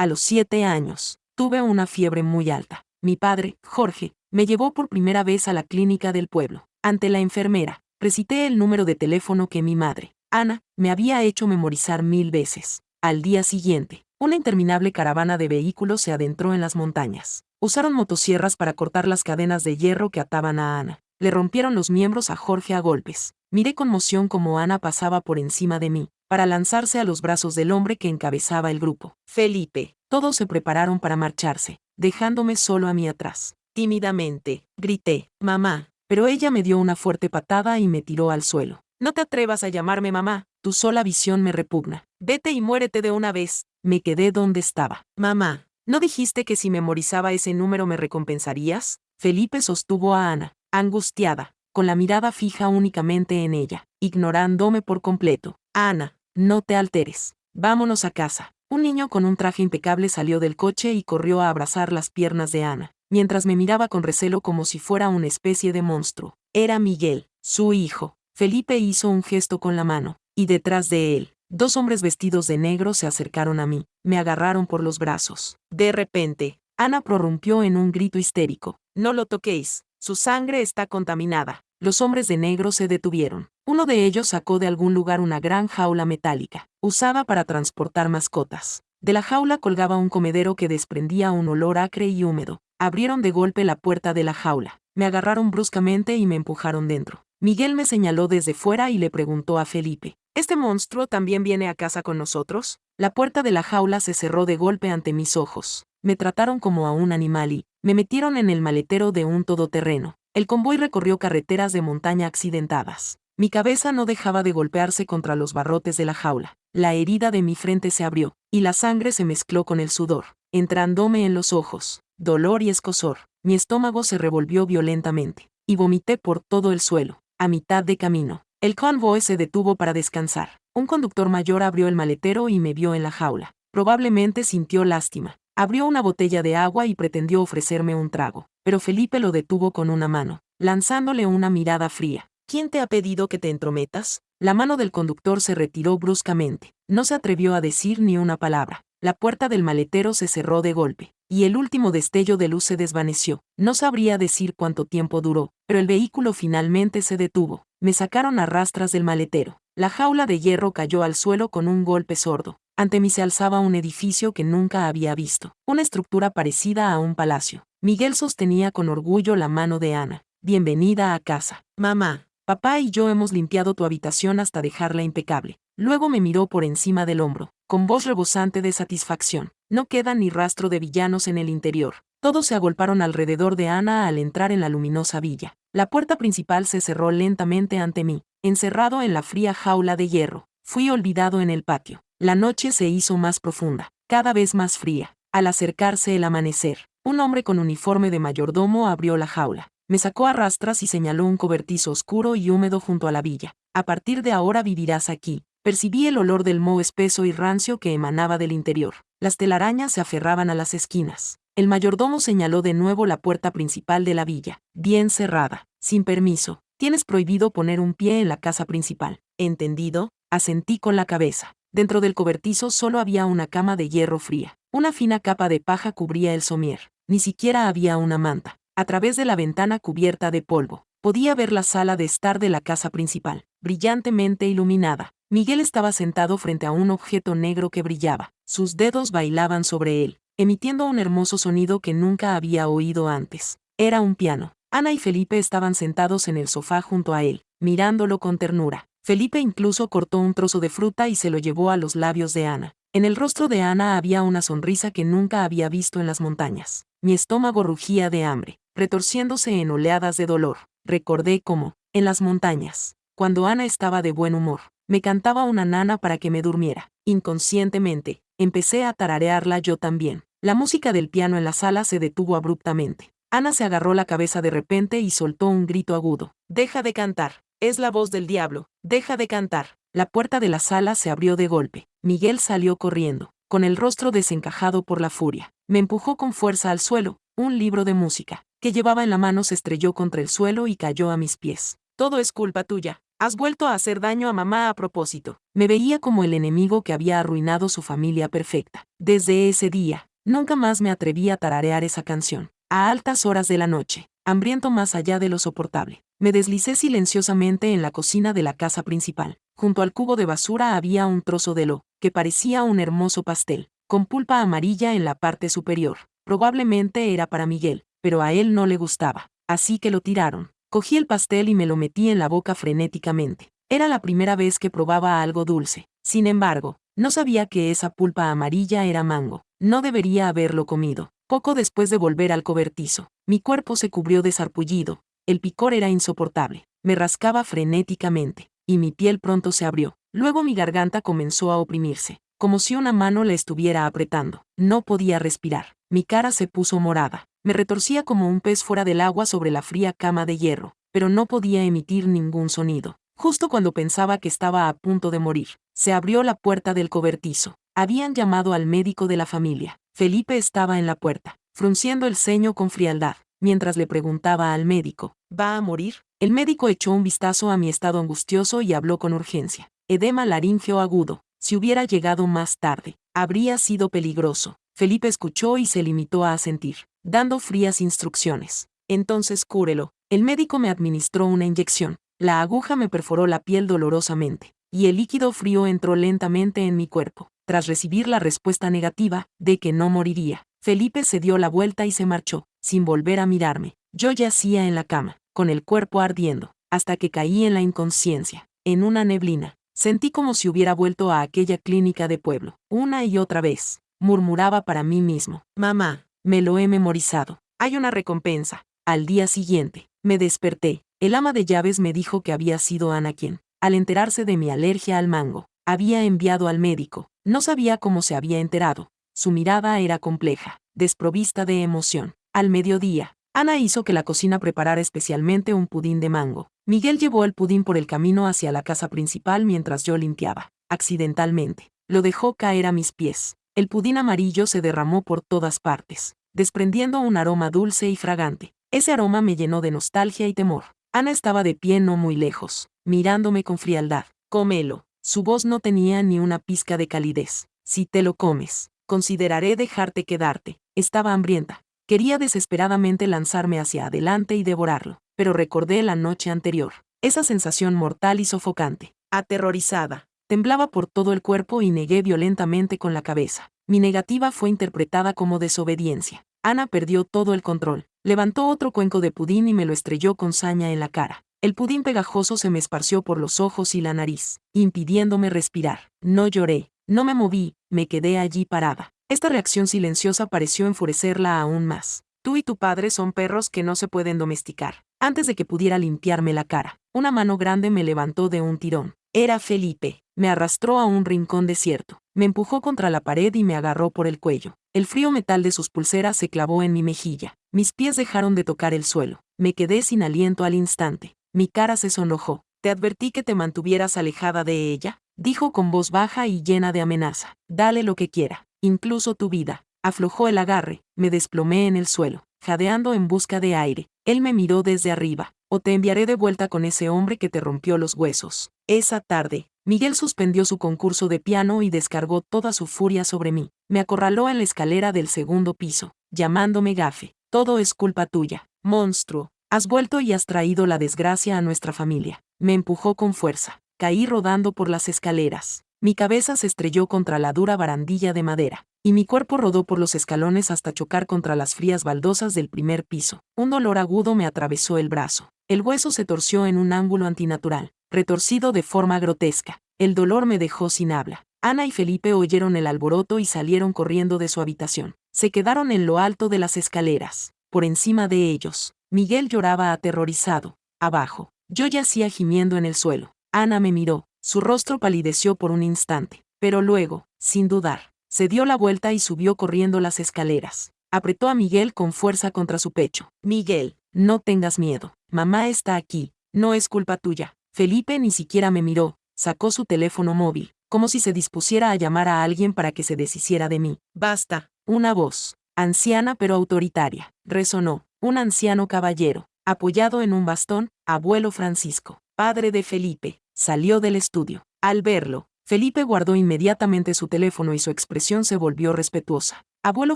A los 7 años, tuve una fiebre muy alta. Mi padre, Jorge, me llevó por primera vez a la clínica del pueblo. Ante la enfermera, recité el número de teléfono que mi madre, Ana, me había hecho memorizar 1000 veces. Al día siguiente, una interminable caravana de vehículos se adentró en las montañas. Usaron motosierras para cortar las cadenas de hierro que ataban a Ana. Le rompieron los miembros a Jorge a golpes. Miré con emoción cómo Ana pasaba por encima de mí, para lanzarse a los brazos del hombre que encabezaba el grupo. Felipe. Todos se prepararon para marcharse, dejándome solo a mí atrás. Tímidamente, grité, mamá, pero ella me dio una fuerte patada y me tiró al suelo. No te atrevas a llamarme mamá, tu sola visión me repugna. Vete y muérete de una vez. Me quedé donde estaba. Mamá, ¿no dijiste que si memorizaba ese número me recompensarías? Felipe sostuvo a Ana, angustiada, con la mirada fija únicamente en ella, ignorándome por completo. Ana, no te alteres. Vámonos a casa. Un niño con un traje impecable salió del coche y corrió a abrazar las piernas de Ana, mientras me miraba con recelo como si fuera una especie de monstruo. Era Miguel, su hijo. Felipe hizo un gesto con la mano, y detrás de él, 2 hombres vestidos de negro se acercaron a mí, me agarraron por los brazos. De repente, Ana prorrumpió en un grito histérico. No lo toquéis, su sangre está contaminada. Los hombres de negro se detuvieron. Uno de ellos sacó de algún lugar una gran jaula metálica, usada para transportar mascotas. De la jaula colgaba un comedero que desprendía un olor acre y húmedo. Abrieron de golpe la puerta de la jaula. Me agarraron bruscamente y me empujaron dentro. Miguel me señaló desde fuera y le preguntó a Felipe, ¿este monstruo también viene a casa con nosotros? La puerta de la jaula se cerró de golpe ante mis ojos. Me trataron como a un animal y me metieron en el maletero de un todoterreno. El convoy recorrió carreteras de montaña accidentadas. Mi cabeza no dejaba de golpearse contra los barrotes de la jaula. La herida de mi frente se abrió, y la sangre se mezcló con el sudor, entrándome en los ojos. Dolor y escozor. Mi estómago se revolvió violentamente, y vomité por todo el suelo. A mitad de camino, el convoy se detuvo para descansar. Un conductor mayor abrió el maletero y me vio en la jaula. Probablemente sintió lástima. Abrió una botella de agua y pretendió ofrecerme un trago, pero Felipe lo detuvo con una mano, lanzándole una mirada fría. ¿Quién te ha pedido que te entrometas? La mano del conductor se retiró bruscamente. No se atrevió a decir ni una palabra. La puerta del maletero se cerró de golpe, y el último destello de luz se desvaneció. No sabría decir cuánto tiempo duró, pero el vehículo finalmente se detuvo. Me sacaron a rastras del maletero. La jaula de hierro cayó al suelo con un golpe sordo. Ante mí se alzaba un edificio que nunca había visto, una estructura parecida a un palacio. Miguel sostenía con orgullo la mano de Ana. Bienvenida a casa. Mamá, papá y yo hemos limpiado tu habitación hasta dejarla impecable. Luego me miró por encima del hombro, con voz rebosante de satisfacción. No queda ni rastro de villanos en el interior. Todos se agolparon alrededor de Ana al entrar en la luminosa villa. La puerta principal se cerró lentamente ante mí, encerrado en la fría jaula de hierro. Fui olvidado en el patio. La noche se hizo más profunda, cada vez más fría. Al acercarse el amanecer, un hombre con uniforme de mayordomo abrió la jaula. Me sacó a rastras y señaló un cobertizo oscuro y húmedo junto a la villa. A partir de ahora vivirás aquí. Percibí el olor del moho espeso y rancio que emanaba del interior. Las telarañas se aferraban a las esquinas. El mayordomo señaló de nuevo la puerta principal de la villa, bien cerrada, sin permiso. Tienes prohibido poner un pie en la casa principal. ¿Entendido? Asentí con la cabeza. Dentro del cobertizo solo había una cama de hierro fría. Una fina capa de paja cubría el somier. Ni siquiera había una manta. A través de la ventana cubierta de polvo, podía ver la sala de estar de la casa principal, brillantemente iluminada. Miguel estaba sentado frente a un objeto negro que brillaba. Sus dedos bailaban sobre él, emitiendo un hermoso sonido que nunca había oído antes. Era un piano. Ana y Felipe estaban sentados en el sofá junto a él, mirándolo con ternura. Felipe incluso cortó un trozo de fruta y se lo llevó a los labios de Ana. En el rostro de Ana había una sonrisa que nunca había visto en las montañas. Mi estómago rugía de hambre, retorciéndose en oleadas de dolor. Recordé cómo, en las montañas, cuando Ana estaba de buen humor, me cantaba una nana para que me durmiera. Inconscientemente, empecé a tararearla yo también. La música del piano en la sala se detuvo abruptamente. Ana se agarró la cabeza de repente y soltó un grito agudo. «Deja de cantar. Es la voz del diablo. Deja de cantar». La puerta de la sala se abrió de golpe. Miguel salió corriendo, con el rostro desencajado por la furia. Me empujó con fuerza al suelo. Un libro de música que llevaba en la mano se estrelló contra el suelo y cayó a mis pies. «Todo es culpa tuya. Has vuelto a hacer daño a mamá a propósito. Me veía como el enemigo que había arruinado su familia perfecta. Desde ese día, nunca más me atreví a tararear esa canción. A altas horas de la noche, hambriento más allá de lo soportable, me deslicé silenciosamente en la cocina de la casa principal. Junto al cubo de basura había un trozo de lo que parecía un hermoso pastel, con pulpa amarilla en la parte superior. Probablemente era para Miguel, pero a él no le gustaba, así que lo tiraron. Cogí el pastel y me lo metí en la boca frenéticamente. Era la primera vez que probaba algo dulce. Sin embargo, no sabía que esa pulpa amarilla era mango. No debería haberlo comido. Poco después de volver al cobertizo, mi cuerpo se cubrió de sarpullido. El picor era insoportable. Me rascaba frenéticamente, y mi piel pronto se abrió. Luego mi garganta comenzó a oprimirse, como si una mano la estuviera apretando. No podía respirar. Mi cara se puso morada. Me retorcía como un pez fuera del agua sobre la fría cama de hierro, pero no podía emitir ningún sonido. Justo cuando pensaba que estaba a punto de morir, se abrió la puerta del cobertizo. Habían llamado al médico de la familia. Felipe estaba en la puerta, frunciendo el ceño con frialdad, mientras le preguntaba al médico, ¿va a morir? El médico echó un vistazo a mi estado angustioso y habló con urgencia. Edema laríngeo agudo. Si hubiera llegado más tarde, habría sido peligroso. Felipe escuchó y se limitó a asentir, dando frías instrucciones. Entonces cúrelo. El médico me administró una inyección. La aguja me perforó la piel dolorosamente, y el líquido frío entró lentamente en mi cuerpo. Tras recibir la respuesta negativa, de que no moriría, Felipe se dio la vuelta y se marchó, sin volver a mirarme. Yo yacía en la cama, con el cuerpo ardiendo, hasta que caí en la inconsciencia, en una neblina. Sentí como si hubiera vuelto a aquella clínica de pueblo, una y otra vez. Murmuraba para mí mismo. Mamá, me lo he memorizado. Hay una recompensa. Al día siguiente, me desperté. El ama de llaves me dijo que había sido Ana quien, al enterarse de mi alergia al mango, había enviado al médico. No sabía cómo se había enterado. Su mirada era compleja, desprovista de emoción. Al mediodía, Ana hizo que la cocina preparara especialmente un pudín de mango. Miguel llevó el pudín por el camino hacia la casa principal mientras yo limpiaba. Accidentalmente, lo dejó caer a mis pies. El pudín amarillo se derramó por todas partes, desprendiendo un aroma dulce y fragante. Ese aroma me llenó de nostalgia y temor. Ana estaba de pie no muy lejos, mirándome con frialdad. Cómelo. Su voz no tenía ni una pizca de calidez. Si te lo comes, consideraré dejarte quedarte. Estaba hambrienta. Quería desesperadamente lanzarme hacia adelante y devorarlo, pero recordé la noche anterior. Esa sensación mortal y sofocante. Aterrorizada, temblaba por todo el cuerpo y negué violentamente con la cabeza. Mi negativa fue interpretada como desobediencia. Ana perdió todo el control. Levantó otro cuenco de pudín y me lo estrelló con saña en la cara. El pudín pegajoso se me esparció por los ojos y la nariz, impidiéndome respirar. No lloré, no me moví, me quedé allí parada. Esta reacción silenciosa pareció enfurecerla aún más. Tú y tu padre son perros que no se pueden domesticar. Antes de que pudiera limpiarme la cara, una mano grande me levantó de un tirón. Era Felipe. Me arrastró a un rincón desierto. Me empujó contra la pared y me agarró por el cuello. El frío metal de sus pulseras se clavó en mi mejilla. Mis pies dejaron de tocar el suelo. Me quedé sin aliento al instante. Mi cara se sonrojó. Te advertí que te mantuvieras alejada de ella, dijo con voz baja y llena de amenaza. Dale lo que quiera, incluso tu vida. Aflojó el agarre, me desplomé en el suelo, jadeando en busca de aire. Él me miró desde arriba. O te enviaré de vuelta con ese hombre que te rompió los huesos. Esa tarde, Miguel suspendió su concurso de piano y descargó toda su furia sobre mí. Me acorraló en la escalera del segundo piso, llamándome gafe. Todo es culpa tuya, monstruo. Has vuelto y has traído la desgracia a nuestra familia. Me empujó con fuerza. Caí rodando por las escaleras. Mi cabeza se estrelló contra la dura barandilla de madera, y mi cuerpo rodó por los escalones hasta chocar contra las frías baldosas del primer piso. Un dolor agudo me atravesó el brazo. El hueso se torció en un ángulo antinatural, retorcido de forma grotesca. El dolor me dejó sin habla. Ana y Felipe oyeron el alboroto y salieron corriendo de su habitación. Se quedaron en lo alto de las escaleras. Por encima de ellos, Miguel lloraba aterrorizado. Abajo, yo yacía gimiendo en el suelo. Ana me miró. Su rostro palideció por un instante, pero luego, sin dudar, se dio la vuelta y subió corriendo las escaleras. Apretó a Miguel con fuerza contra su pecho. Miguel, no tengas miedo. Mamá está aquí. No es culpa tuya. Felipe ni siquiera me miró. Sacó su teléfono móvil, como si se dispusiera a llamar a alguien para que se deshiciera de mí. Basta. Una voz, anciana pero autoritaria, resonó. Un anciano caballero, apoyado en un bastón, abuelo Francisco, padre de Felipe. Salió del estudio. Al verlo, Felipe guardó inmediatamente su teléfono y su expresión se volvió respetuosa. Abuelo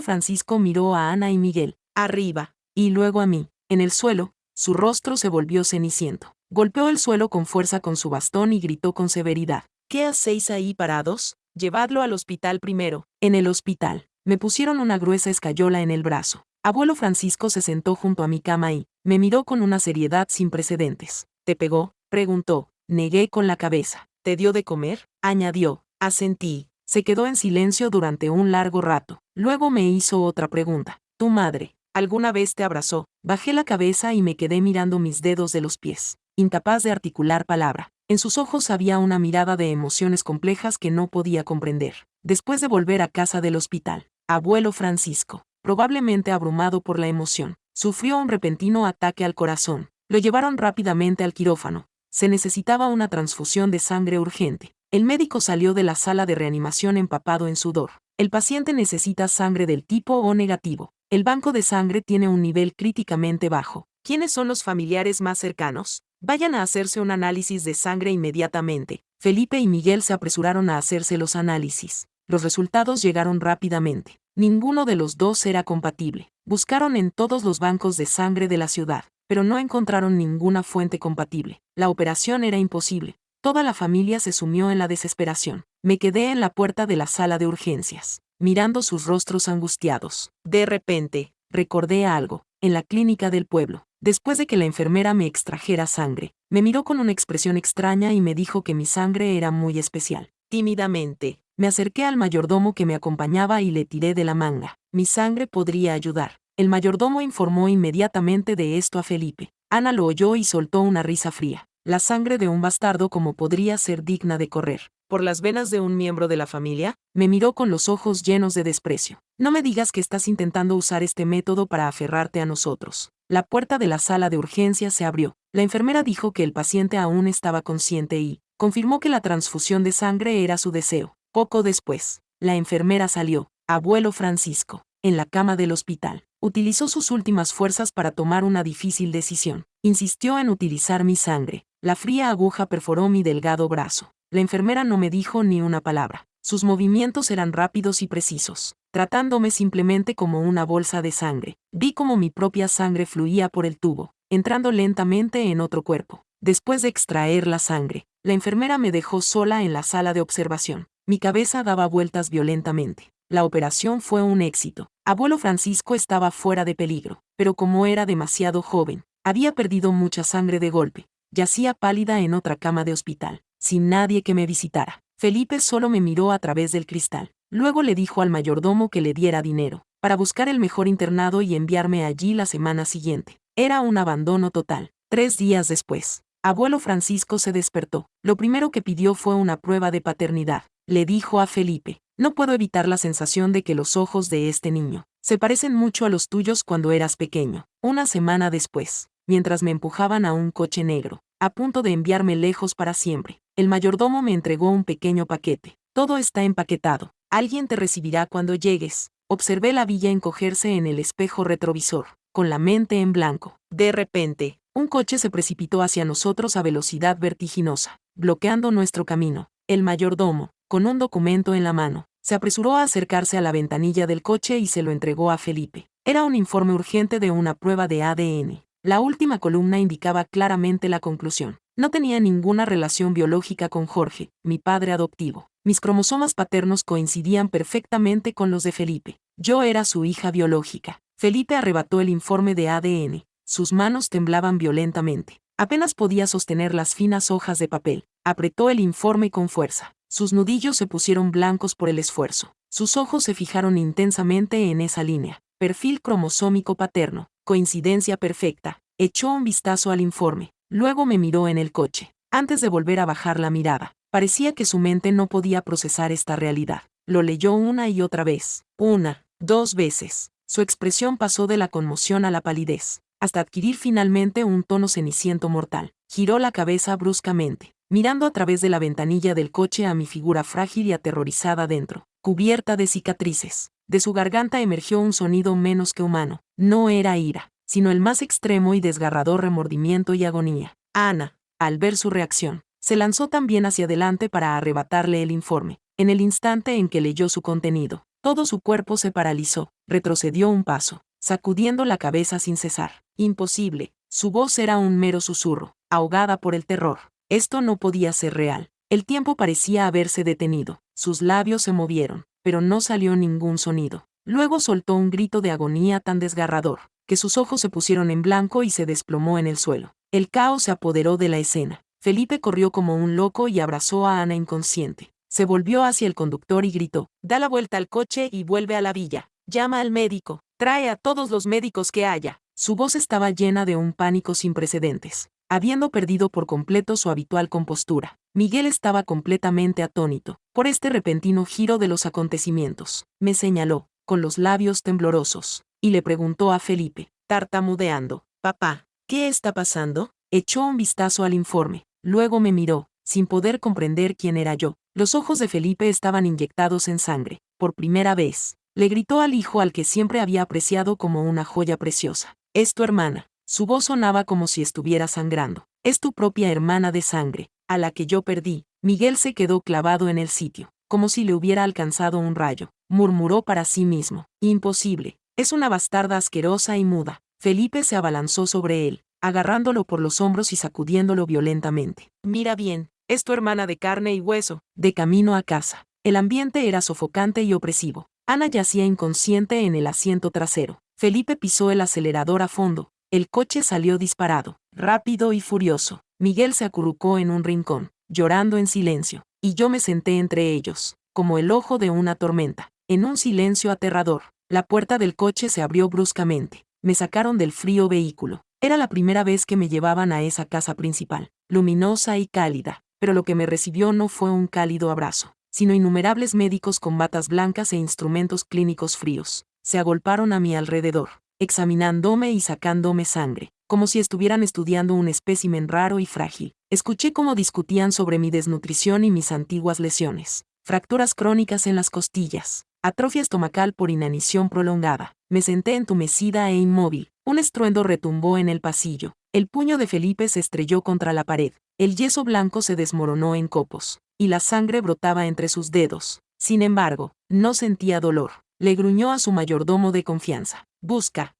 Francisco miró a Ana y Miguel, arriba, y luego a mí. En el suelo, su rostro se volvió ceniciento. Golpeó el suelo con fuerza con su bastón y gritó con severidad. ¿Qué hacéis ahí parados? Llevadlo al hospital primero. En el hospital, me pusieron una gruesa escayola en el brazo. Abuelo Francisco se sentó junto a mi cama y me miró con una seriedad sin precedentes. ¿Te pegó?, preguntó. Negué con la cabeza. ¿Te dio de comer?, añadió. Asentí. Se quedó en silencio durante un largo rato. Luego me hizo otra pregunta. ¿Tu madre alguna vez te abrazó? Bajé la cabeza y me quedé mirando mis dedos de los pies, incapaz de articular palabra. En sus ojos había una mirada de emociones complejas que no podía comprender. Después de volver a casa del hospital, abuelo Francisco, probablemente abrumado por la emoción, sufrió un repentino ataque al corazón. Lo llevaron rápidamente al quirófano. Se necesitaba una transfusión de sangre urgente. El médico salió de la sala de reanimación empapado en sudor. El paciente necesita sangre del tipo O negativo. El banco de sangre tiene un nivel críticamente bajo. ¿Quiénes son los familiares más cercanos? Vayan a hacerse un análisis de sangre inmediatamente. Felipe y Miguel se apresuraron a hacerse los análisis. Los resultados llegaron rápidamente. Ninguno de los dos era compatible. Buscaron en todos los bancos de sangre de la ciudad, pero no encontraron ninguna fuente compatible. La operación era imposible. Toda la familia se sumió en la desesperación. Me quedé en la puerta de la sala de urgencias, mirando sus rostros angustiados. De repente, recordé algo. En la clínica del pueblo, después de que la enfermera me extrajera sangre, me miró con una expresión extraña y me dijo que mi sangre era muy especial. Tímidamente, me acerqué al mayordomo que me acompañaba y le tiré de la manga. Mi sangre podría ayudar. El mayordomo informó inmediatamente de esto a Felipe. Ana lo oyó y soltó una risa fría. La sangre de un bastardo, como podría ser digna de correr por las venas de un miembro de la familia. Me miró con los ojos llenos de desprecio. No me digas que estás intentando usar este método para aferrarte a nosotros. La puerta de la sala de urgencias se abrió. La enfermera dijo que el paciente aún estaba consciente y confirmó que la transfusión de sangre era su deseo. Poco después, la enfermera salió. Abuelo Francisco, en la cama del hospital, utilizó sus últimas fuerzas para tomar una difícil decisión. Insistió en utilizar mi sangre. La fría aguja perforó mi delgado brazo. La enfermera no me dijo ni una palabra. Sus movimientos eran rápidos y precisos, tratándome simplemente como una bolsa de sangre. Vi cómo mi propia sangre fluía por el tubo, entrando lentamente en otro cuerpo. Después de extraer la sangre, la enfermera me dejó sola en la sala de observación. Mi cabeza daba vueltas violentamente. La operación fue un éxito. Abuelo Francisco estaba fuera de peligro, pero como era demasiado joven, había perdido mucha sangre de golpe. Yacía pálida en otra cama de hospital, sin nadie que me visitara. Felipe solo me miró a través del cristal. Luego le dijo al mayordomo que le diera dinero para buscar el mejor internado y enviarme allí la semana siguiente. Era un abandono total. 3 días después, abuelo Francisco se despertó. Lo primero que pidió fue una prueba de paternidad. Le dijo a Felipe: no puedo evitar la sensación de que los ojos de este niño se parecen mucho a los tuyos cuando eras pequeño. Una semana después, mientras me empujaban a un coche negro, a punto de enviarme lejos para siempre, el mayordomo me entregó un pequeño paquete. Todo está empaquetado. Alguien te recibirá cuando llegues. Observé la villa encogerse en el espejo retrovisor, con la mente en blanco. De repente, un coche se precipitó hacia nosotros a velocidad vertiginosa, bloqueando nuestro camino. El mayordomo, con un documento en la mano, se apresuró a acercarse a la ventanilla del coche y se lo entregó a Felipe. Era un informe urgente de una prueba de ADN. La última columna indicaba claramente la conclusión. No tenía ninguna relación biológica con Jorge, mi padre adoptivo. Mis cromosomas paternos coincidían perfectamente con los de Felipe. Yo era su hija biológica. Felipe arrebató el informe de ADN. Sus manos temblaban violentamente. Apenas podía sostener las finas hojas de papel. Apretó el informe con fuerza. Sus nudillos se pusieron blancos por el esfuerzo. Sus ojos se fijaron intensamente en esa línea. Perfil cromosómico paterno. Coincidencia perfecta. Echó un vistazo al informe. Luego me miró en el coche. Antes de volver a bajar la mirada, parecía que su mente no podía procesar esta realidad. Lo leyó una y otra vez. 1, 2 veces. Su expresión pasó de la conmoción a la palidez, hasta adquirir finalmente un tono ceniciento mortal. Giró la cabeza bruscamente, mirando a través de la ventanilla del coche a mi figura frágil y aterrorizada dentro, cubierta de cicatrices. De su garganta emergió un sonido menos que humano. No era ira, sino el más extremo y desgarrador remordimiento y agonía. Ana, al ver su reacción, Se lanzó también hacia adelante para arrebatarle el informe. En el instante en que leyó su contenido, todo su cuerpo se paralizó, retrocedió un paso, sacudiendo la cabeza sin cesar. Imposible. Su voz era un mero susurro, ahogada por el terror. Esto no podía ser real. El tiempo parecía haberse detenido. Sus labios se movieron, pero no salió ningún sonido. Luego soltó un grito de agonía tan desgarrador, que sus ojos se pusieron en blanco y se desplomó en el suelo. El caos se apoderó de la escena. Felipe corrió como un loco y abrazó a Ana inconsciente. Se volvió hacia el conductor y gritó: «Da la vuelta al coche y vuelve a la villa. Llama al médico. Trae a todos los médicos que haya». Su voz estaba llena de un pánico sin precedentes. Habiendo perdido por completo su habitual compostura, Miguel estaba completamente atónito por este repentino giro de los acontecimientos. Me señaló, con los labios temblorosos, y le preguntó a Felipe, tartamudeando: «Papá, ¿qué está pasando?». Echó un vistazo al informe, luego me miró, sin poder comprender quién era yo. Los ojos de Felipe estaban inyectados en sangre. Por primera vez, le gritó al hijo al que siempre había apreciado como una joya preciosa: «Es tu hermana». Su voz sonaba como si estuviera sangrando. «Es tu propia hermana de sangre, a la que yo perdí». Miguel se quedó clavado en el sitio, como si le hubiera alcanzado un rayo. Murmuró para sí mismo: «Imposible. Es una bastarda asquerosa y muda». Felipe se abalanzó sobre él, agarrándolo por los hombros y sacudiéndolo violentamente. «Mira bien, es tu hermana de carne y hueso». De camino a casa, el ambiente era sofocante y opresivo. Ana yacía inconsciente en el asiento trasero. Felipe pisó el acelerador a fondo. El coche salió disparado, rápido y furioso. Miguel se acurrucó en un rincón, llorando en silencio, y yo me senté entre ellos, como el ojo de una tormenta, en un silencio aterrador. La puerta del coche se abrió bruscamente. Me sacaron del frío vehículo. Era la primera vez que me llevaban a esa casa principal, luminosa y cálida, pero lo que me recibió no fue un cálido abrazo, sino innumerables médicos con batas blancas e instrumentos clínicos fríos. Se agolparon a mi alrededor, examinándome y sacándome sangre, como si estuvieran estudiando un espécimen raro y frágil. Escuché cómo discutían sobre mi desnutrición y mis antiguas lesiones, fracturas crónicas en las costillas, atrofia estomacal por inanición prolongada. Me senté entumecida e inmóvil. Un estruendo retumbó en el pasillo. El puño de Felipe se estrelló contra la pared. El yeso blanco se desmoronó en copos, y la sangre brotaba entre sus dedos. Sin embargo, no sentía dolor. Le gruñó a su mayordomo de confianza: «Busca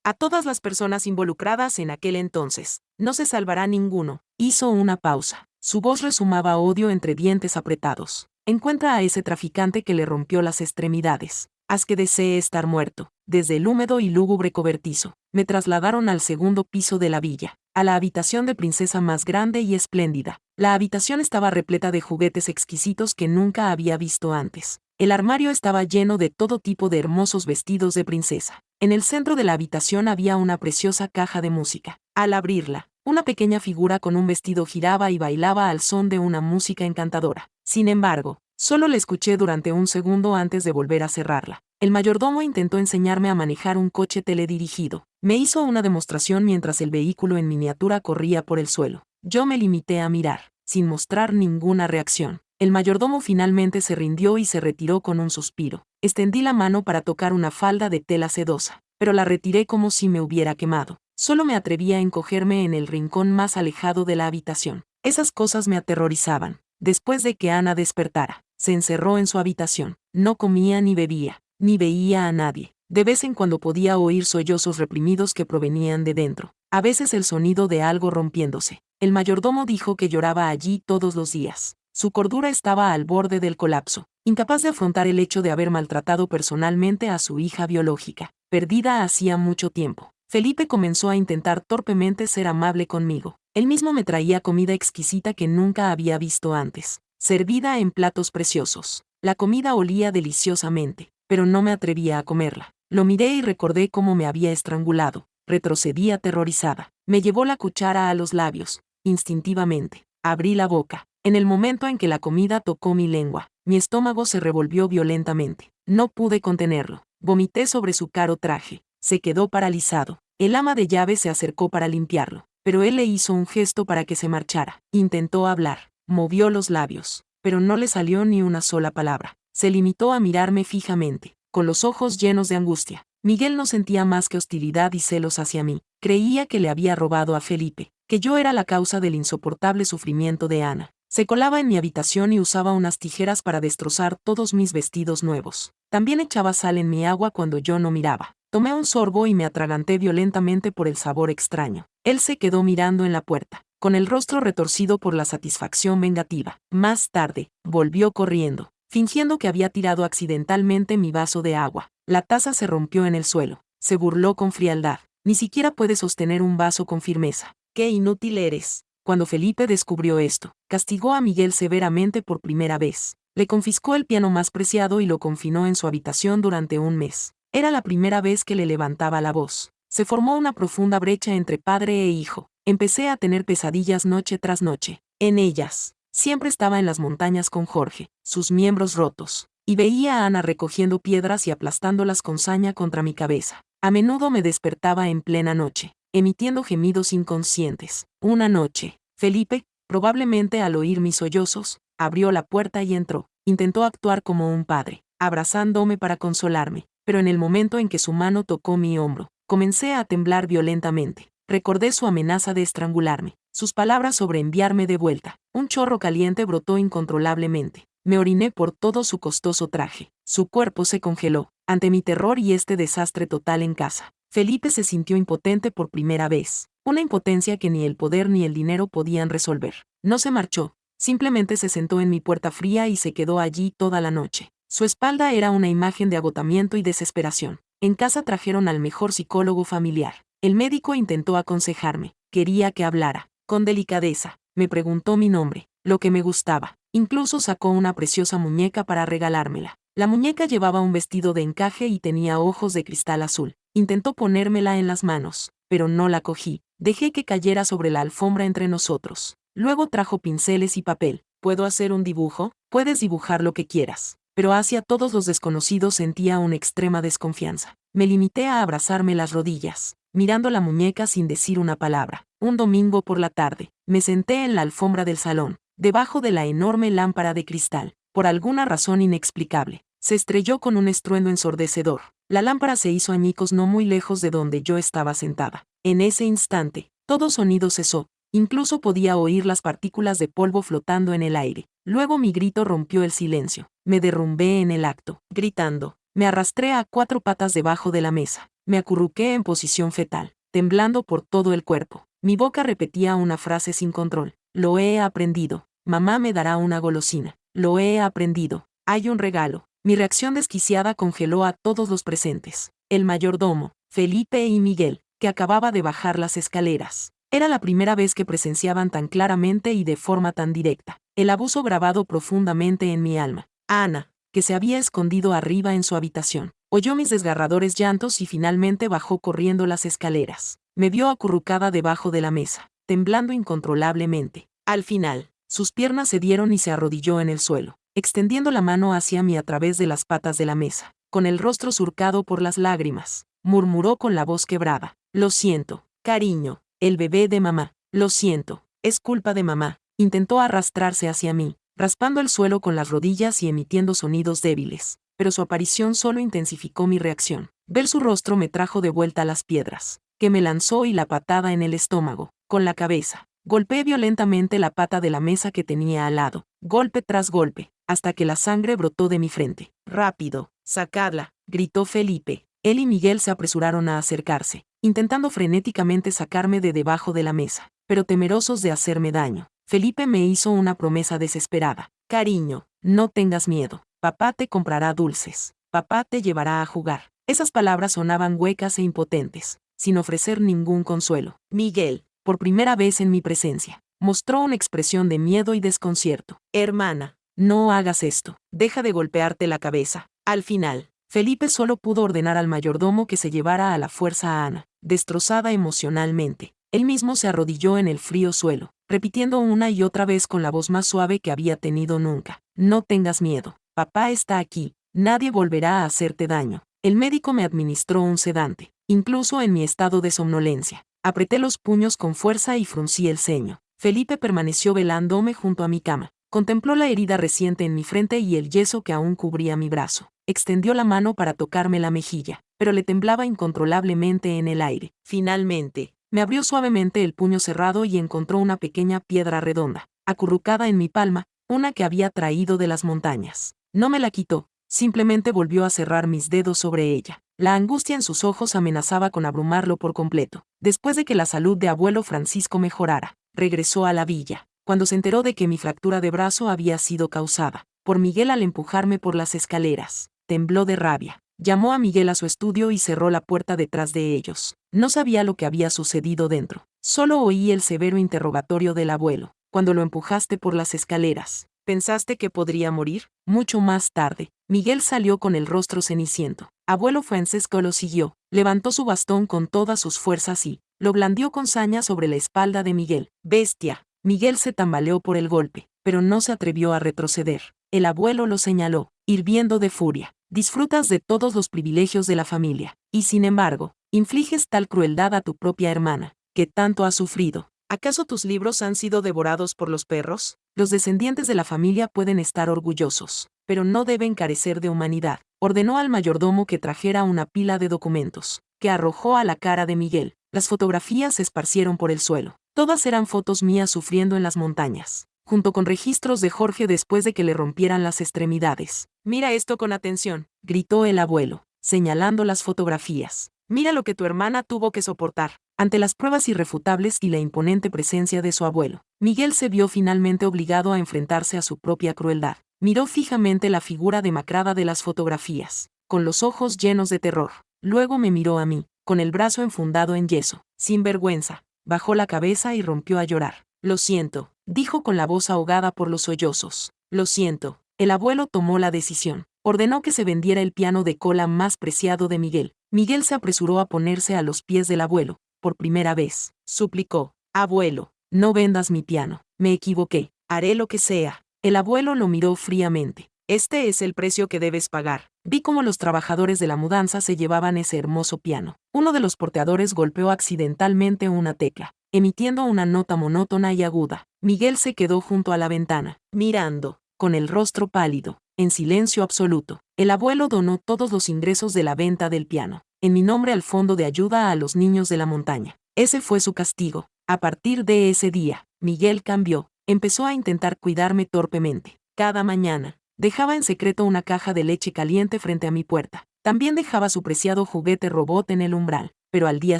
a todas las personas involucradas en aquel entonces. No se salvará ninguno». Hizo una pausa. Su voz resumaba odio entre dientes apretados. «Encuentra a ese traficante que le rompió las extremidades. Haz que desee estar muerto». Desde el húmedo y lúgubre cobertizo, me trasladaron al segundo piso de la villa, a la habitación de princesa más grande y espléndida. La habitación estaba repleta de juguetes exquisitos que nunca había visto antes. El armario estaba lleno de todo tipo de hermosos vestidos de princesa. En el centro de la habitación había una preciosa caja de música. Al abrirla, una pequeña figura con un vestido giraba y bailaba al son de una música encantadora. Sin embargo, solo la escuché durante un segundo antes de volver a cerrarla. El mayordomo intentó enseñarme a manejar un coche teledirigido. Me hizo una demostración mientras el vehículo en miniatura corría por el suelo. Yo me limité a mirar, sin mostrar ninguna reacción. El mayordomo finalmente se rindió y se retiró con un suspiro. Extendí la mano para tocar una falda de tela sedosa, pero la retiré como si me hubiera quemado. Solo me atreví a encogerme en el rincón más alejado de la habitación. Esas cosas me aterrorizaban. Después de que Ana despertara, se encerró en su habitación. No comía ni bebía, ni veía a nadie. De vez en cuando podía oír sollozos reprimidos que provenían de dentro. A veces el sonido de algo rompiéndose. El mayordomo dijo que lloraba allí todos los días. Su cordura estaba al borde del colapso, incapaz de afrontar el hecho de haber maltratado personalmente a su hija biológica, perdida hacía mucho tiempo. Felipe comenzó a intentar torpemente ser amable conmigo. Él mismo me traía comida exquisita que nunca había visto antes, servida en platos preciosos. La comida olía deliciosamente, pero no me atrevía a comerla. Lo miré y recordé cómo me había estrangulado. Retrocedí aterrorizada. Me llevó la cuchara a los labios. Instintivamente, abrí la boca. En el momento en que la comida tocó mi lengua, mi estómago se revolvió violentamente. No pude contenerlo. Vomité sobre su caro traje. Se quedó paralizado. El ama de llaves se acercó para limpiarlo, pero él le hizo un gesto para que se marchara. Intentó hablar, movió los labios, pero no le salió ni una sola palabra. Se limitó a mirarme fijamente, con los ojos llenos de angustia. Miguel no sentía más que hostilidad y celos hacia mí. Creía que le había robado a Felipe, que yo era la causa del insoportable sufrimiento de Ana. Se colaba en mi habitación y usaba unas tijeras para destrozar todos mis vestidos nuevos. También echaba sal en mi agua cuando yo no miraba. Tomé un sorbo y me atraganté violentamente por el sabor extraño. Él se quedó mirando en la puerta, con el rostro retorcido por la satisfacción vengativa. Más tarde, volvió corriendo, fingiendo que había tirado accidentalmente mi vaso de agua. La taza se rompió en el suelo. Se burló con frialdad. Ni siquiera puedes sostener un vaso con firmeza. ¡Qué inútil eres! Cuando Felipe descubrió esto, castigó a Miguel severamente por primera vez. Le confiscó el piano más preciado y lo confinó en su habitación durante un mes. Era la primera vez que le levantaba la voz. Se formó una profunda brecha entre padre e hijo. Empecé a tener pesadillas noche tras noche. En ellas, siempre estaba en las montañas con Jorge, sus miembros rotos, y veía a Ana recogiendo piedras y aplastándolas con saña contra mi cabeza. A menudo me despertaba en plena noche, emitiendo gemidos inconscientes. Una noche, Felipe, probablemente al oír mis sollozos, abrió la puerta y entró. Intentó actuar como un padre, abrazándome para consolarme, pero en el momento en que su mano tocó mi hombro, comencé a temblar violentamente. Recordé su amenaza de estrangularme, sus palabras sobre enviarme de vuelta. Un chorro caliente brotó incontrolablemente. Me oriné por todo su costoso traje. Su cuerpo se congeló, ante mi terror y este desastre total en casa. Felipe se sintió impotente por primera vez. Una impotencia que ni el poder ni el dinero podían resolver. No se marchó, simplemente se sentó en mi puerta fría y se quedó allí toda la noche. Su espalda era una imagen de agotamiento y desesperación. En casa trajeron al mejor psicólogo familiar. El médico intentó aconsejarme. Quería que hablara. Con delicadeza, me preguntó mi nombre, lo que me gustaba. Incluso sacó una preciosa muñeca para regalármela. La muñeca llevaba un vestido de encaje y tenía ojos de cristal azul. Intentó ponérmela en las manos, pero no la cogí. Dejé que cayera sobre la alfombra entre nosotros. Luego trajo pinceles y papel. ¿Puedo hacer un dibujo? Puedes dibujar lo que quieras. Pero hacia todos los desconocidos sentía una extrema desconfianza. Me limité a abrazarme las rodillas, mirando la muñeca sin decir una palabra. Un domingo por la tarde, me senté en la alfombra del salón, debajo de la enorme lámpara de cristal. Por alguna razón inexplicable, se estrelló con un estruendo ensordecedor. La lámpara se hizo añicos no muy lejos de donde yo estaba sentada. En ese instante, todo sonido cesó. Incluso podía oír las partículas de polvo flotando en el aire. Luego mi grito rompió el silencio. Me derrumbé en el acto, gritando. Me arrastré a 4 patas debajo de la mesa. Me acurruqué en posición fetal, temblando por todo el cuerpo. Mi boca repetía una frase sin control. Lo he aprendido. Mamá me dará una golosina. Lo he aprendido. Hay un regalo. Mi reacción desquiciada congeló a todos los presentes. El mayordomo, Felipe y Miguel, que acababa de bajar las escaleras. Era la primera vez que presenciaban tan claramente y de forma tan directa el abuso grabado profundamente en mi alma. Ana, que se había escondido arriba en su habitación, oyó mis desgarradores llantos y finalmente bajó corriendo las escaleras. Me vio acurrucada debajo de la mesa, temblando incontrolablemente. Al final, sus piernas cedieron y se arrodilló en el suelo, extendiendo la mano hacia mí a través de las patas de la mesa. Con el rostro surcado por las lágrimas, murmuró con la voz quebrada. Lo siento, cariño, el bebé de mamá. Lo siento, es culpa de mamá. Intentó arrastrarse hacia mí, raspando el suelo con las rodillas y emitiendo sonidos débiles, pero su aparición solo intensificó mi reacción. Ver su rostro me trajo de vuelta las piedras, que me lanzó y la patada en el estómago, con la cabeza. Golpeé violentamente la pata de la mesa que tenía al lado, golpe tras golpe, hasta que la sangre brotó de mi frente. ¡Rápido! ¡Sacadla!, gritó Felipe. Él y Miguel se apresuraron a acercarse, intentando frenéticamente sacarme de debajo de la mesa, pero temerosos de hacerme daño. Felipe me hizo una promesa desesperada. Cariño, no tengas miedo. Papá te comprará dulces. Papá te llevará a jugar. Esas palabras sonaban huecas e impotentes, sin ofrecer ningún consuelo. Miguel, por primera vez en mi presencia, mostró una expresión de miedo y desconcierto. Hermana, no hagas esto. Deja de golpearte la cabeza. Al final, Felipe solo pudo ordenar al mayordomo que se llevara a la fuerza a Ana, destrozada emocionalmente. Él mismo se arrodilló en el frío suelo, repitiendo una y otra vez con la voz más suave que había tenido nunca. No tengas miedo. Papá está aquí. Nadie volverá a hacerte daño. El médico me administró un sedante, incluso en mi estado de somnolencia. Apreté los puños con fuerza y fruncí el ceño. Felipe permaneció velándome junto a mi cama. Contempló la herida reciente en mi frente y el yeso que aún cubría mi brazo. Extendió la mano para tocarme la mejilla, pero le temblaba incontrolablemente en el aire. Finalmente, Me abrió suavemente el puño cerrado y encontró una pequeña piedra redonda, acurrucada en mi palma, una que había traído de las montañas. No me la quitó, simplemente volvió a cerrar mis dedos sobre ella. La angustia en sus ojos amenazaba con abrumarlo por completo. Después de que la salud de abuelo Francisco mejorara, regresó a la villa. Cuando se enteró de que mi fractura de brazo había sido causada por Miguel al empujarme por las escaleras, tembló de rabia. Llamó a Miguel a su estudio y cerró la puerta detrás de ellos. No sabía lo que había sucedido dentro. Solo oí el severo interrogatorio del abuelo. Cuando lo empujaste por las escaleras, ¿pensaste que podría morir? Mucho más tarde, Miguel salió con el rostro ceniciento. Abuelo Francesco lo siguió, levantó su bastón con todas sus fuerzas y lo blandió con saña sobre la espalda de Miguel. ¡Bestia! Miguel se tambaleó por el golpe, pero no se atrevió a retroceder. El abuelo lo señaló, hirviendo de furia. Disfrutas de todos los privilegios de la familia, y sin embargo, infliges tal crueldad a tu propia hermana, que tanto ha sufrido. ¿Acaso tus libros han sido devorados por los perros? Los descendientes de la familia pueden estar orgullosos, pero no deben carecer de humanidad. Ordenó al mayordomo que trajera una pila de documentos, que arrojó a la cara de Miguel. Las fotografías se esparcieron por el suelo. Todas eran fotos mías sufriendo en las montañas, junto con registros de Jorge después de que le rompieran las extremidades. Mira esto con atención, gritó el abuelo, señalando las fotografías. Mira lo que tu hermana tuvo que soportar. Ante las pruebas irrefutables y la imponente presencia de su abuelo, Miguel se vio finalmente obligado a enfrentarse a su propia crueldad. Miró fijamente la figura demacrada de las fotografías, con los ojos llenos de terror. Luego me miró a mí, con el brazo enfundado en yeso. Sin vergüenza, bajó la cabeza y rompió a llorar. Lo siento, dijo con la voz ahogada por los sollozos. Lo siento. El abuelo tomó la decisión. Ordenó que se vendiera el piano de cola más preciado de Miguel. Miguel se apresuró a ponerse a los pies del abuelo. Por primera vez, suplicó: abuelo, no vendas mi piano. Me equivoqué. Haré lo que sea. El abuelo lo miró fríamente. Este es el precio que debes pagar. Vi cómo los trabajadores de la mudanza se llevaban ese hermoso piano. Uno de los porteadores golpeó accidentalmente una tecla, emitiendo una nota monótona y aguda. Miguel se quedó junto a la ventana, mirando, con el rostro pálido, en silencio absoluto. El abuelo donó todos los ingresos de la venta del piano, en mi nombre, al Fondo de Ayuda a los Niños de la Montaña. Ese fue su castigo. A partir de ese día, Miguel cambió. Empezó a intentar cuidarme torpemente. Cada mañana, dejaba en secreto una caja de leche caliente frente a mi puerta. También dejaba su preciado juguete robot en el umbral, pero al día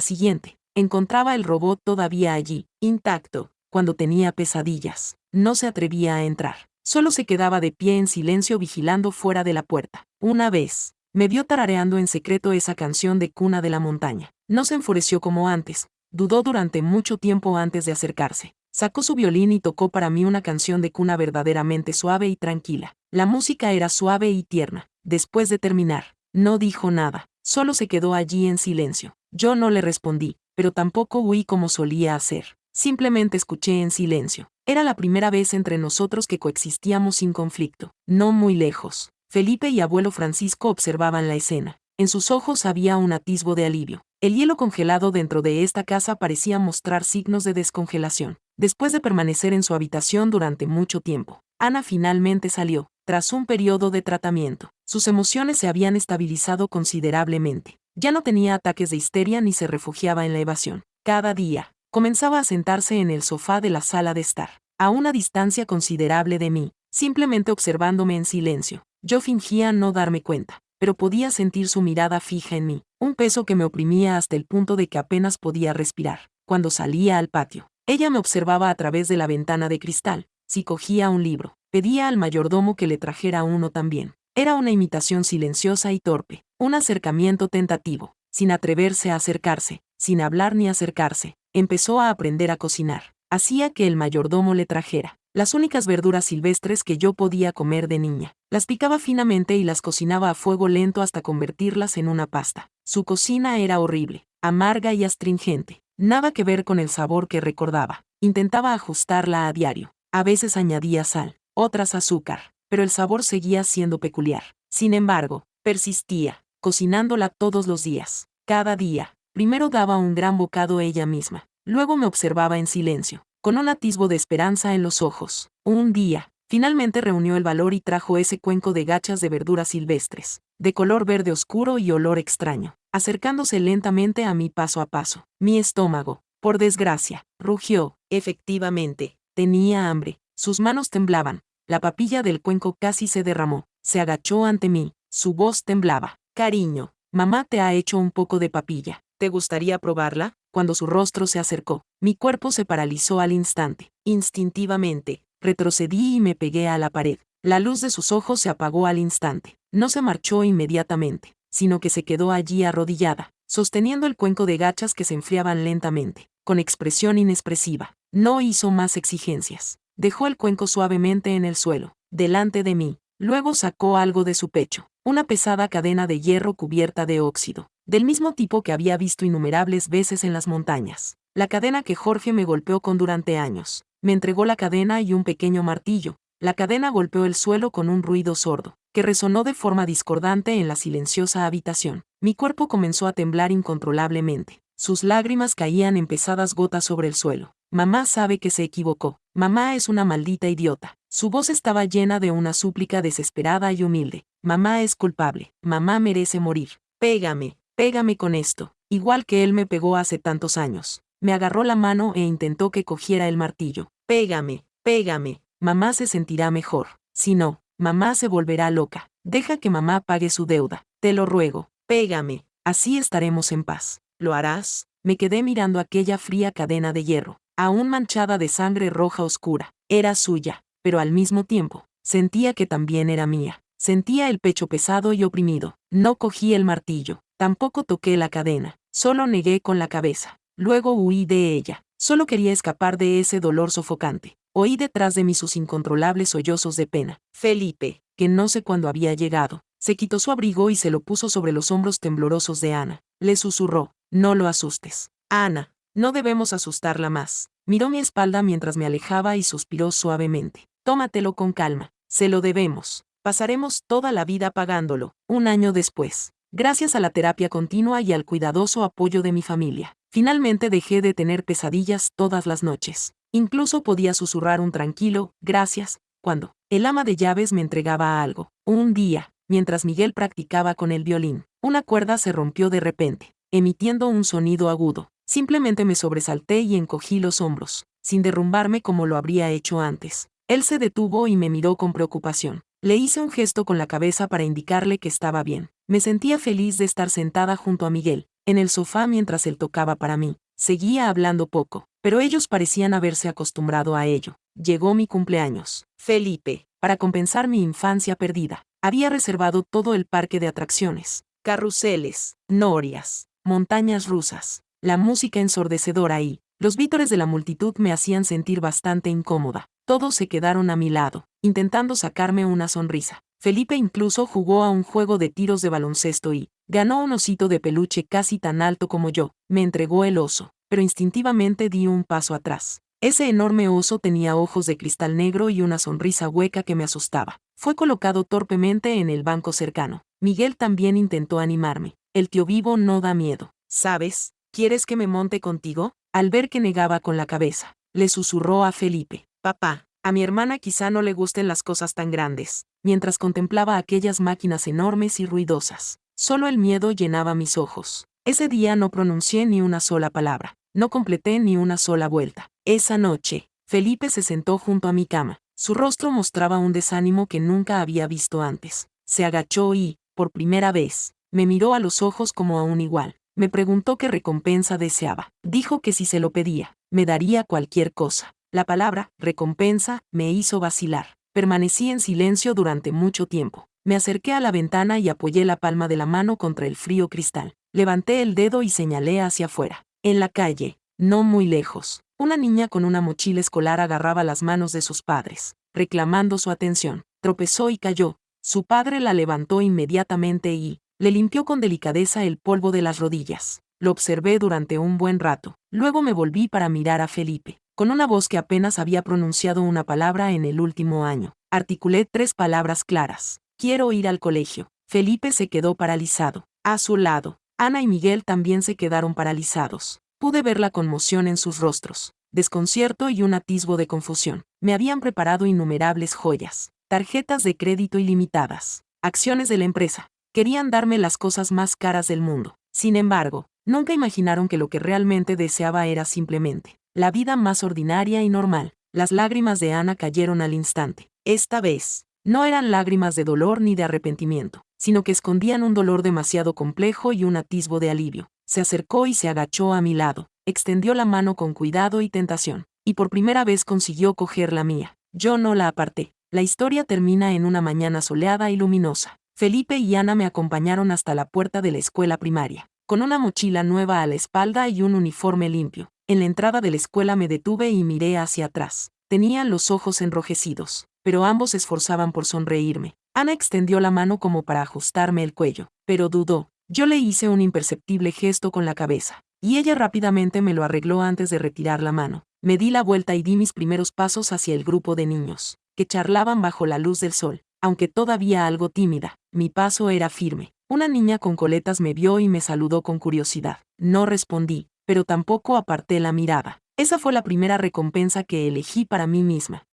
siguiente, encontraba el robot todavía allí, intacto. Cuando tenía pesadillas, no se atrevía a entrar. Solo se quedaba de pie en silencio vigilando fuera de la puerta. Una vez, me vio tarareando en secreto esa canción de Cuna de la Montaña. No se enfureció como antes, dudó durante mucho tiempo antes de acercarse. Sacó su violín y tocó para mí una canción de cuna verdaderamente suave y tranquila. La música era suave y tierna. Después de terminar, no dijo nada, solo se quedó allí en silencio. Yo no le respondí, pero tampoco huí como solía hacer. Simplemente escuché en silencio. Era la primera vez entre nosotros que coexistíamos sin conflicto. No muy lejos, Felipe y abuelo Francisco observaban la escena. En sus ojos había un atisbo de alivio. El hielo congelado dentro de esta casa parecía mostrar signos de descongelación. Después de permanecer en su habitación durante mucho tiempo, Ana finalmente salió, tras un periodo de tratamiento. Sus emociones se habían estabilizado considerablemente. Ya no tenía ataques de histeria ni se refugiaba en la evasión. Cada día, comenzaba a sentarse en el sofá de la sala de estar, a una distancia considerable de mí, simplemente observándome en silencio. Yo fingía no darme cuenta, pero podía sentir su mirada fija en mí, un peso que me oprimía hasta el punto de que apenas podía respirar. Cuando salía al patio, ella me observaba a través de la ventana de cristal. Si cogía un libro, pedía al mayordomo que le trajera uno también. Era una imitación silenciosa y torpe, un acercamiento tentativo, sin atreverse a acercarse, sin hablar ni acercarse. Empezó a aprender a cocinar. Hacía que el mayordomo le trajera las únicas verduras silvestres que yo podía comer de niña. Las picaba finamente y las cocinaba a fuego lento hasta convertirlas en una pasta. Su cocina era horrible, amarga y astringente. Nada que ver con el sabor que recordaba. Intentaba ajustarla a diario. A veces añadía sal, otras azúcar, pero el sabor seguía siendo peculiar. Sin embargo, persistía, cocinándola todos los días. Cada día, primero daba un gran bocado ella misma. Luego me observaba en silencio, con un atisbo de esperanza en los ojos. Un día, finalmente reunió el valor y trajo ese cuenco de gachas de verduras silvestres, de color verde oscuro y olor extraño, acercándose lentamente a mí paso a paso. Mi estómago, Por desgracia, rugió. Efectivamente, tenía hambre. Sus manos temblaban. La papilla del cuenco casi se derramó. Se agachó ante mí. Su voz temblaba. Cariño, mamá te ha hecho un poco de papilla. ¿Te gustaría probarla? Cuando su rostro se acercó, mi cuerpo se paralizó al instante. Instintivamente, retrocedí y me pegué a la pared. La luz de sus ojos se apagó al instante. No se marchó inmediatamente, sino que se quedó allí arrodillada, sosteniendo el cuenco de gachas que se enfriaban lentamente, con expresión inexpresiva. No hizo más exigencias. Dejó el cuenco suavemente en el suelo, delante de mí. Luego sacó algo de su pecho, una pesada cadena de hierro cubierta de óxido, del mismo tipo que había visto innumerables veces en las montañas. La cadena que Jorge me golpeó con durante años. Me entregó la cadena y un pequeño martillo. La cadena golpeó el suelo con un ruido sordo, que resonó de forma discordante en la silenciosa habitación. Mi cuerpo comenzó a temblar incontrolablemente. Sus lágrimas caían en pesadas gotas sobre el suelo. Mamá sabe que se equivocó. Mamá es una maldita idiota. Su voz estaba llena de una súplica desesperada y humilde. Mamá es culpable. Mamá merece morir. Pégame, pégame con esto. Igual que él me pegó hace tantos años. Me agarró la mano e intentó que cogiera el martillo. Pégame, pégame. Mamá se sentirá mejor. Si no, mamá se volverá loca. Deja que mamá pague su deuda. Te lo ruego. Pégame. Así estaremos en paz. ¿Lo harás? Me quedé mirando aquella fría cadena de hierro, aún manchada de sangre roja oscura. Era suya, pero al mismo tiempo, sentía que también era mía. Sentía el pecho pesado y oprimido. No cogí el martillo, tampoco toqué la cadena, solo negué con la cabeza. Luego huí de ella. Solo quería escapar de ese dolor sofocante. Oí detrás de mí sus incontrolables sollozos de pena. Felipe, que no sé cuándo había llegado, se quitó su abrigo y se lo puso sobre los hombros temblorosos de Ana. Le susurró, no lo asustes. Ana, no debemos asustarla más. Miró mi espalda mientras me alejaba y suspiró suavemente. Tómatelo con calma. Se lo debemos. Pasaremos toda la vida pagándolo. Un año después, gracias a la terapia continua y al cuidadoso apoyo de mi familia, finalmente dejé de tener pesadillas todas las noches. Incluso podía susurrar un tranquilo, gracias, cuando el ama de llaves me entregaba algo. Un día, mientras Miguel practicaba con el violín, una cuerda se rompió de repente, emitiendo un sonido agudo. Simplemente me sobresalté y encogí los hombros, sin derrumbarme como lo habría hecho antes. Él se detuvo y me miró con preocupación. Le hice un gesto con la cabeza para indicarle que estaba bien. Me sentía feliz de estar sentada junto a Miguel, en el sofá mientras él tocaba para mí. Seguía hablando poco, pero ellos parecían haberse acostumbrado a ello. Llegó mi cumpleaños. Felipe, para compensar mi infancia perdida, había reservado todo el parque de atracciones, carruseles, norias, montañas rusas, la música ensordecedora y los vítores de la multitud me hacían sentir bastante incómoda. Todos se quedaron a mi lado, intentando sacarme una sonrisa. Felipe incluso jugó a un juego de tiros de baloncesto y ganó un osito de peluche casi tan alto como yo. Me entregó el oso, pero instintivamente di un paso atrás. Ese enorme oso tenía ojos de cristal negro y una sonrisa hueca que me asustaba. Fue colocado torpemente en el banco cercano. Miguel también intentó animarme. El tío vivo no da miedo. ¿Sabes? ¿Quieres que me monte contigo? Al ver que negaba con la cabeza, le susurró a Felipe. Papá, a mi hermana quizá no le gusten las cosas tan grandes. Mientras contemplaba aquellas máquinas enormes y ruidosas, solo el miedo llenaba mis ojos. Ese día no pronuncié ni una sola palabra, no completé ni una sola vuelta. Esa noche, Felipe se sentó junto a mi cama. Su rostro mostraba un desánimo que nunca había visto antes. Se agachó y, por primera vez, me miró a los ojos como a un igual. Me preguntó qué recompensa deseaba. Dijo que si se lo pedía, me daría cualquier cosa. La palabra, recompensa, me hizo vacilar. Permanecí en silencio durante mucho tiempo. Me acerqué a la ventana y apoyé la palma de la mano contra el frío cristal. Levanté el dedo y señalé hacia afuera. En la calle, no muy lejos, una niña con una mochila escolar agarraba las manos de sus padres, reclamando su atención. Tropezó y cayó. Su padre la levantó inmediatamente y le limpió con delicadeza el polvo de las rodillas. Lo observé durante un buen rato. Luego me volví para mirar a Felipe. Con una voz que apenas había pronunciado una palabra en el último año, articulé 3 palabras claras. Quiero ir al colegio. Felipe se quedó paralizado. A su lado, Ana y Miguel también se quedaron paralizados. Pude ver la conmoción en sus rostros, desconcierto y un atisbo de confusión. Me habían preparado innumerables joyas, tarjetas de crédito ilimitadas, acciones de la empresa. Querían darme las cosas más caras del mundo. Sin embargo, Nunca imaginaron que lo que realmente deseaba era simplemente la vida más ordinaria y normal. Las lágrimas de Ana cayeron al instante. Esta vez, no eran lágrimas de dolor ni de arrepentimiento, sino que escondían un dolor demasiado complejo y un atisbo de alivio. Se acercó y se agachó a mi lado, extendió la mano con cuidado y tentación, y por primera vez consiguió coger la mía. Yo no la aparté. La historia termina en una mañana soleada y luminosa. Felipe y Ana me acompañaron hasta la puerta de la escuela primaria, con una mochila nueva a la espalda y un uniforme limpio. En la entrada de la escuela me detuve y miré hacia atrás. Tenían los ojos enrojecidos, pero ambos se esforzaban por sonreírme. Ana extendió la mano como para ajustarme el cuello, pero dudó. Yo le hice un imperceptible gesto con la cabeza, y ella rápidamente me lo arregló antes de retirar la mano. Me di la vuelta y di mis primeros pasos hacia el grupo de niños, que charlaban bajo la luz del sol. Aunque todavía algo tímida, mi paso era firme. Una niña con coletas me vio y me saludó con curiosidad. No respondí, pero tampoco aparté la mirada. Esa fue la primera recompensa que elegí para mí misma.